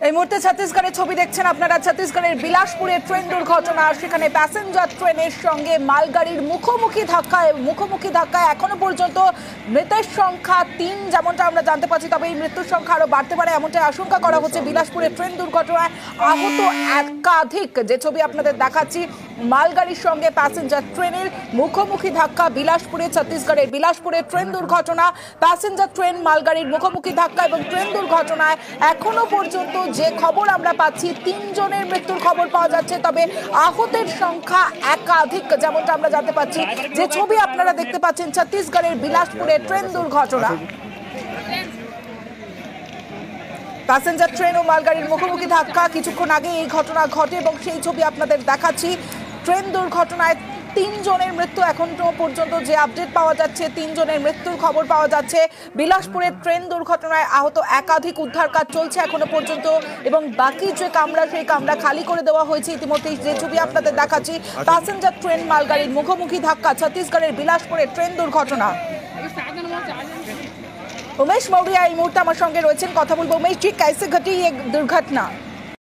এই মুহূর্তে ছত্তিশগড়ের ছবি দেখছেন আপনারা। ছত্তিশগড়ের বিলাসপুরে ট্রেন দুর্ঘটনা, সেখানে প্যাসেঞ্জার ট্রেনের সঙ্গে মালগাড়ির মুখোমুখি ধাক্কায় এখনো পর্যন্ত মৃতের সংখ্যা ৩ যেমনটা আমরা জানতে পারছি, তবে এই মৃত্যুর সংখ্যা আরো বাড়তে পারে এমনটাই আশঙ্কা করা হচ্ছে। বিলাসপুরে ট্রেন দুর্ঘটনায় আহত একাধিক, যে ছবি আপনাদের দেখাচ্ছি, মালগাড়ির সঙ্গে প্যাসেঞ্জার ট্রেনের মুখোমুখি ধাক্কা। বিলাসপুরে, ছত্তিশগড়ের বিলাসপুরে ট্রেন দুর্ঘটনা, প্যাসেঞ্জার ট্রেন মালগাড়ির মুখোমুখি ধাক্কা এবং ট্রেন দুর্ঘটনায় এখনো পর্যন্ত যে খবর আমরা পাচ্ছি ৩ জনের মৃত্যুর খবর পাওয়া যাচ্ছে, তবে আহতের সংখ্যা একাধিক যেমনটা আমরা জানতে পাচ্ছি। যে ছবি আপনারা দেখতে পাচ্ছেন ছত্তিশগড়ের বিলাসপুরে ট্রেন দুর্ঘটনা, প্যাসেঞ্জার ট্রেন ও মালগাড়ির মুখোমুখি ধাক্কা। কিছুক্ষণ আগে এই ঘটনা ঘটে এবং সেই ছবি আপনাদের দেখাচ্ছি। ট্রেন দুর্ঘটনায় ৩ জনের মৃত্যু এখনো পর্যন্ত যে আপডেট পাওয়া যাচ্ছে, ৩ জনের মৃত্যুর খবর পাওয়া যাচ্ছে। বিলাসপুরের ট্রেন দুর্ঘটনায় আহত একাধিক, উদ্ধার কাজ চলছে এখনো পর্যন্ত এবং বাকি যে কামরা, সেই কামরা খালি করে দেওয়া হয়েছে ইতিমধ্যেই। যে ছবি আপনাদের দেখাচ্ছি, প্যাসেঞ্জার ট্রেন মালগাড়ির মুখোমুখি ধাক্কা, ছত্তিশগড়ের বিলাসপুরের ট্রেন দুর্ঘটনা। उमेश मौर्य এই মুহূর্তে আমার সঙ্গে রয়েছেন, কথা বলবো। उमेश जी, कैसे घटी ये दुर्घटना?